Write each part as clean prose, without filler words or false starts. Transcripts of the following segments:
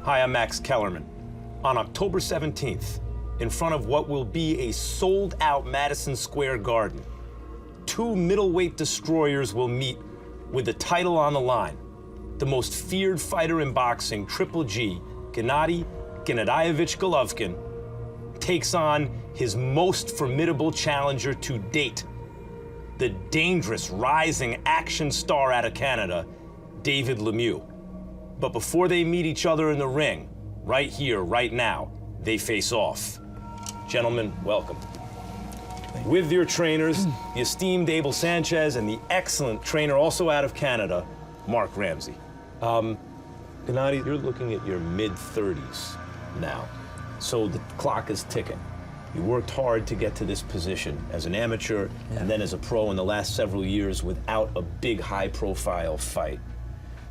Hi, I'm Max Kellerman. On October 17th, in front of what will be a sold-out Madison Square Garden, two middleweight destroyers will meet with the title on the line. The most feared fighter in boxing, Triple G, Gennady Golovkin, takes on his most formidable challenger to date, the dangerous, rising action star out of Canada, David Lemieux. But before they meet each other in the ring, right here, right now, they face off. Gentlemen, welcome. With your trainers, the esteemed Abel Sanchez and the excellent trainer, also out of Canada, Mark Ramsey. Gennady, you're looking at your mid-30s now, so the clock is ticking. You worked hard to get to this position as an amateur and then as a pro in the last several years without a big, high-profile fight.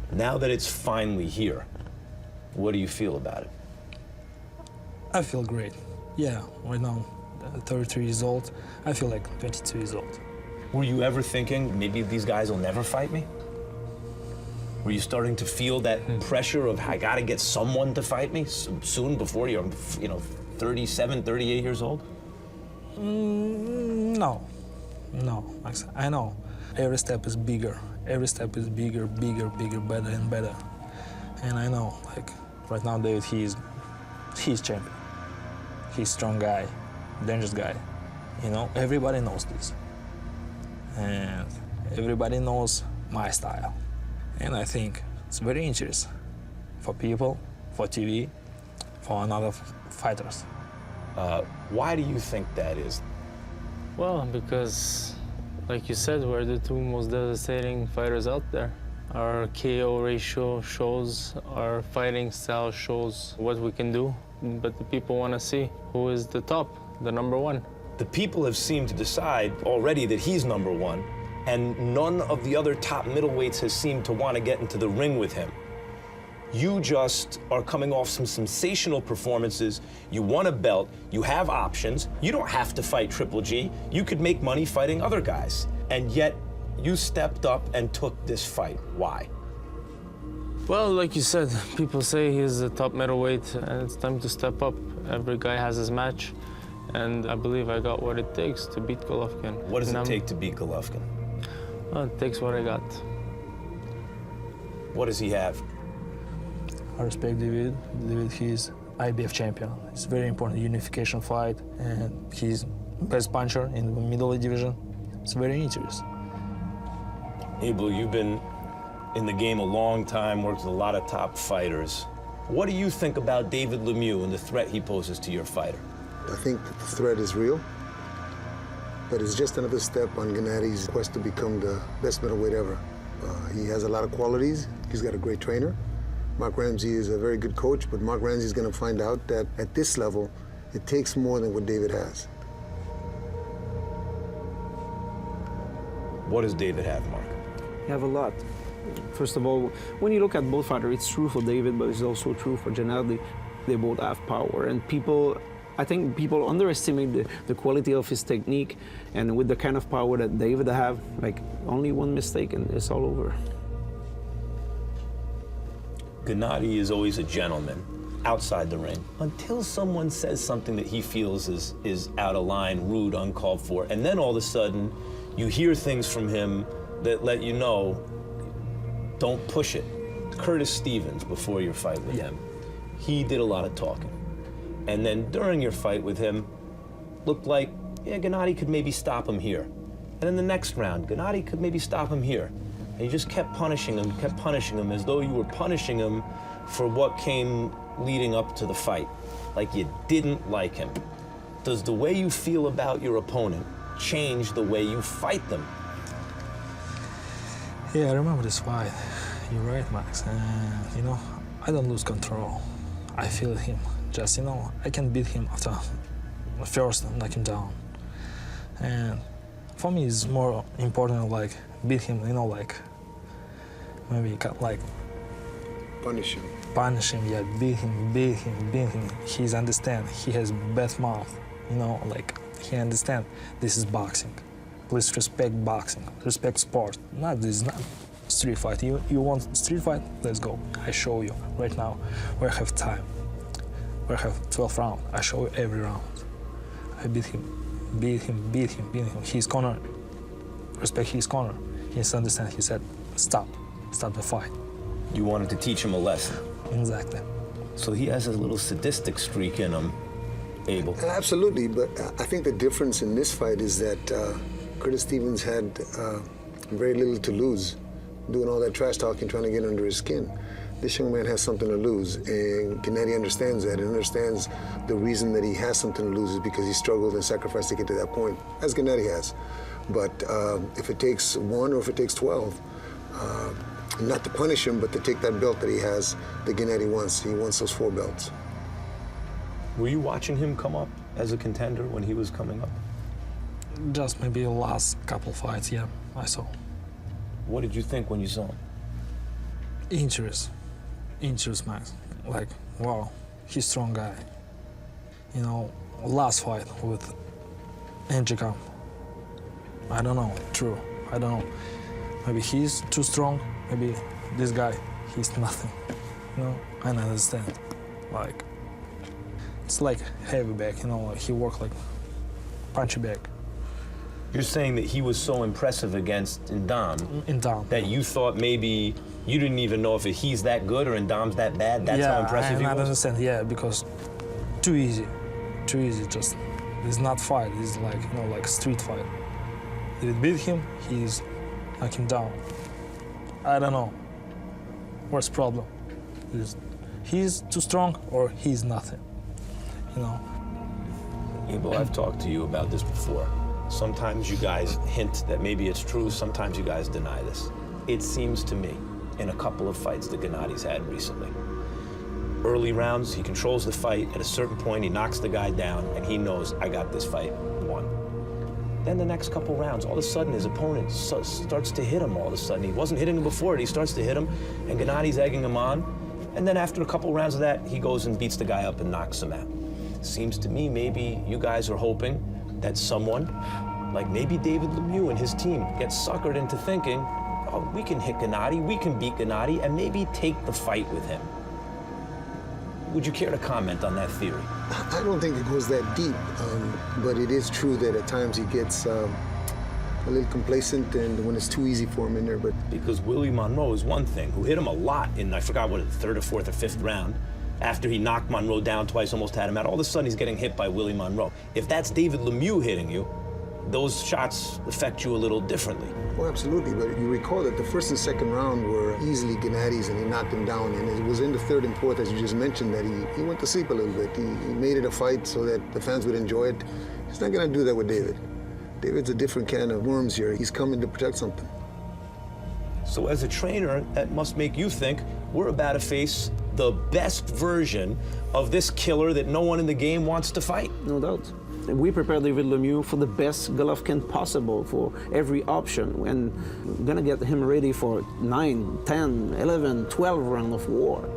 Now that it's finally here, what do you feel about it? I feel great. Yeah, right now, 33 years old. I feel like 22 years old. Were you ever thinking, maybe these guys will never fight me? Were you starting to feel that pressure of, I gotta get someone to fight me soon before you're, 37, 38 years old? No, Max, I know. Every step is bigger. Every step is bigger, better and better. And I know, like, right now, David, he's champion. He's strong guy, dangerous guy. Everybody knows this. And everybody knows my style. And I think it's very interesting for people, for TV, for another fighters. Why do you think that is? Well, because, like you said, we're the two most devastating fighters out there. Our KO ratio shows, our fighting style shows what we can do, but the people want to see who is the top, the number one. The people have seemed to decide already that he's number one, and none of the other top middleweights has seemed to want to get into the ring with him. You just are coming off some sensational performances. You won a belt, you have options. You don't have to fight Triple G. You could make money fighting other guys. And yet, you stepped up and took this fight. Why? Well, like you said, people say he's the top middleweight, and it's time to step up. Every guy has his match, and I believe I got what it takes to beat Golovkin. What does it take to beat Golovkin? Well, it takes what I got. What does he have? I respect David. David, he's IBF champion. It's a very important unification fight, and he's best puncher in the middleweight division. It's very interesting. Abel, you've been in the game a long time, worked with a lot of top fighters. What do you think about David Lemieux and the threat he poses to your fighter? I think that the threat is real, but it's just another step on Gennady's quest to become the best middleweight ever. He has a lot of qualities. He's got a great trainer. Mark Ramsey is a very good coach, but Mark Ramsey is going to find out that at this level, it takes more than what David has. What does David have, Mark? You have a lot. First of all, when you look at both fighters, it's true for David, but it's also true for Gennady. They both have power, and I think people underestimate the quality of his technique, and with the kind of power that David have, like only one mistake and it's all over. Gennady is always a gentleman outside the ring until someone says something that he feels is out of line, rude, uncalled for, and then all of a sudden you hear things from him that let you know, don't push it. Curtis Stevens, before your fight with him, he did a lot of talking. And then during your fight with him, looked like, yeah, Gennady could maybe stop him here. And in the next round, Gennady could maybe stop him here. And you just kept punishing him as though you were punishing him for what came leading up to the fight. Like you didn't like him. Does the way you feel about your opponent change the way you fight them? Yeah, I remember this fight. You're right, Max. I don't lose control. I feel him. Just, I can beat him after first knock him down. And for me, it's more important, like, beat him, maybe, like... Punish him. Punish him, yeah, beat him. He's understand. He has bad mouth, he understand this is boxing. Please respect boxing, respect sport. This is not street fight. You want street fight? Let's go. I show you right now. We have time. We have 12 rounds. I show you every round. I beat him. His corner, respect his corner. He understand. He said, stop the fight. You wanted to teach him a lesson. Exactly. So he has a little sadistic streak in him, Abel. Absolutely, but I think the difference in this fight is that Curtis Stevens had very little to lose, doing all that trash talking, trying to get under his skin. This young man has something to lose, and Gennady understands that, and understands the reason that he has something to lose is because he struggled and sacrificed to get to that point, as Gennady has. But if it takes 1 or if it takes 12, not to punish him, but to take that belt that he has, that Gennady wants. He wants those 4 belts. Were you watching him come up as a contender when he was coming up? Just maybe the last couple fights, yeah, I saw. What did you think when you saw him? Interest, Max. Like, wow, he's a strong guy. You know, last fight with Enchikam. I don't know, true, I don't know. Maybe he's too strong, maybe this guy, he's nothing. You know, I understand. Like, it's like heavy back, you know, like he worked like punchy back. You're saying that he was so impressive against Ndam that you thought maybe you didn't even know if he's that good or Ndam's that bad? That's how impressive he was? I understand, yeah, because too easy, just, it's not fight, it's like, you know, like street fight. If it beat him, he's knock him down. I don't know, what's the problem? He's too strong or he's nothing, you know? Abel, I've talked to you about this before. Sometimes you guys hint that maybe it's true, sometimes you guys deny this. It seems to me, in a couple of fights that Gennady's had recently, early rounds, he controls the fight. At a certain point, he knocks the guy down, and he knows, I got this fight won. Then the next couple rounds, all of a sudden, his opponent starts to hit him all of a sudden. He wasn't hitting him before, and he starts to hit him, and Gennady's egging him on. And then after a couple rounds of that, he goes and beats the guy up and knocks him out. Seems to me maybe you guys are hoping that someone, like maybe David Lemieux and his team, gets suckered into thinking, oh, we can hit Gennady, we can beat Gennady, and maybe take the fight with him. Would you care to comment on that theory? I don't think it goes that deep, but it is true that at times he gets a little complacent and when it's too easy for him in there. But because Willie Monroe is one thing, who hit him a lot in, I forgot what, the 3rd or 4th or 5th round, after he knocked Monroe down twice, almost had him out. All of a sudden, he's getting hit by Willie Monroe. If that's David Lemieux hitting you, those shots affect you a little differently. Well, absolutely, but you recall that the 1st and 2nd round were easily Gennady's and he knocked him down, and it was in the 3rd and 4th, as you just mentioned, that he went to sleep a little bit. He made it a fight so that the fans would enjoy it. He's not gonna do that with David. David's a different can of worms here. He's coming to protect something. So as a trainer, that must make you think we're about to face the best version of this killer that no one in the game wants to fight. No doubt. We prepared David Lemieux for the best Golovkin possible, for every option, and we're gonna get him ready for 9, 10, 11, 12 rounds of war.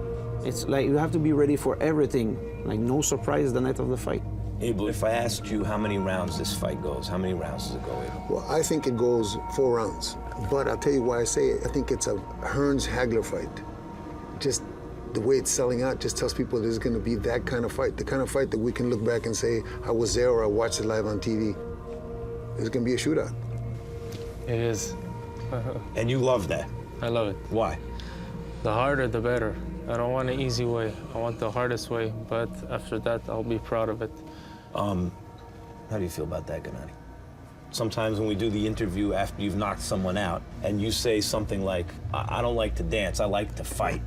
It's like you have to be ready for everything, like no surprise the night of the fight. Abel, if I asked you how many rounds this fight goes, how many rounds does it go, Abel? Well, I think it goes 4 rounds, but I'll tell you why I say it. I think it's a Hearns-Hagler fight. Just the way it's selling out just tells people there's going to be that kind of fight, the kind of fight that we can look back and say, I was there or I watched it live on TV. There's going to be a shootout. It is. And you love that. I love it. Why? The harder, the better. I don't want an easy way. I want the hardest way, but after that, I'll be proud of it. How do you feel about that, Gennady? Sometimes when we do the interview after you've knocked someone out and you say something like, I don't like to dance, I like to fight.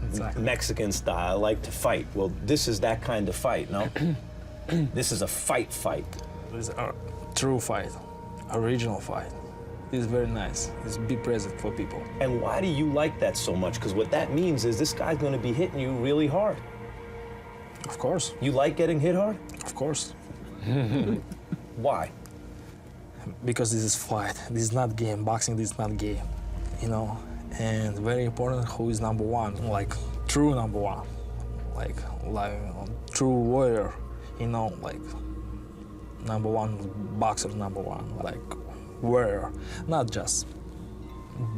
Exactly. Mexican style, I like to fight. Well, this is that kind of fight, no? This is a fight. This is a true fight, original fight. It's very nice. It's be present for people. And why do you like that so much? Because what that means is this guy's going to be hitting you really hard. Of course. You like getting hit hard? Of course. Why? Because this is fight. This is not game. Boxing, this is not game, you know? And very important, who is number one, like true number one, like true warrior, you know, like number one boxer, number one, like warrior, not just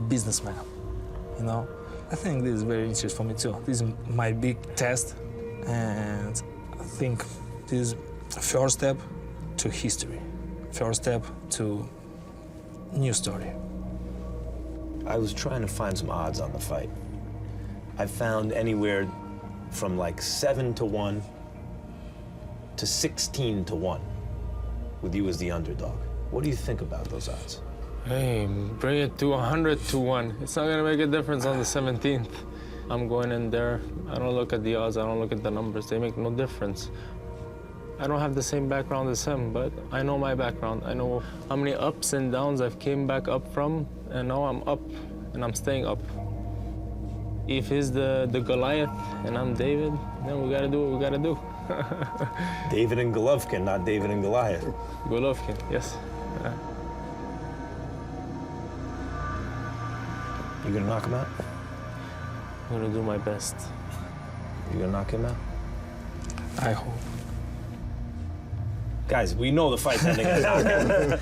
businessman. you know. I think this is very interesting for me too. This is my big test, and I think this is first step to history, first step to new story. I was trying to find some odds on the fight. I found anywhere from like 7-1 to 16-1, with you as the underdog. What do you think about those odds? Hey, bring it to 100-1. It's not gonna make a difference on the 17th. I'm going in there. I don't look at the odds. I don't look at the numbers. They make no difference. I don't have the same background as him, but I know my background. I know how many ups and downs I've came back up from, and now I'm up, and I'm staying up. If he's the Goliath and I'm David, then we gotta do what we gotta do. David and Golovkin, not David and Goliath. Golovkin, yes. You gonna knock him out? I'm gonna do my best. You gonna knock him out? I hope. Guys, we know the fight's ending in a knockout.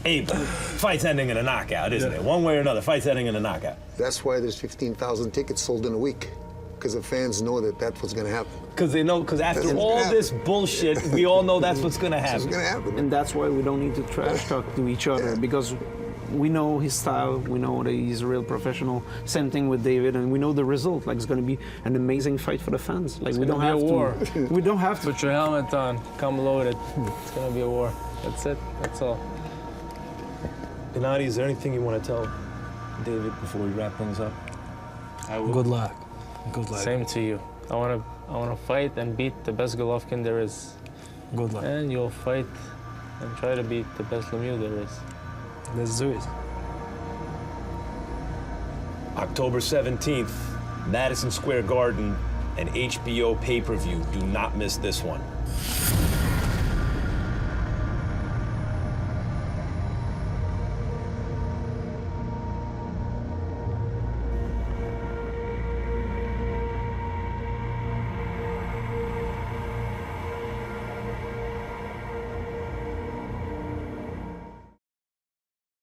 Abe, fight's ending in a knockout, isn't it? One way or another, fight's ending in a knockout. That's why there's 15,000 tickets sold in a week, because the fans know that that's what's going to happen. Because they know, because after That's what's all gonna this happen. bullshit, we all know that's what's gonna That's what's happen. going to happen. And that's why we don't need to trash talk to each other, because we know his style, we know that he's a real professional. Same thing with David, and we know the result. Like, it's going to be an amazing fight for the fans. Like, we don't gonna have be a war. to. We don't have to. Put your helmet on, come loaded. It's gonna be a war. That's it, that's all. Gennady, is there anything you want to tell David before we wrap things up? Good luck. Good luck. Same to you. I wanna fight and beat the best Golovkin there is. Good luck. And you'll fight and try to beat the best Lemieux there is. Let's do it. October 17th, Madison Square Garden, and HBO pay-per-view. Do not miss this one.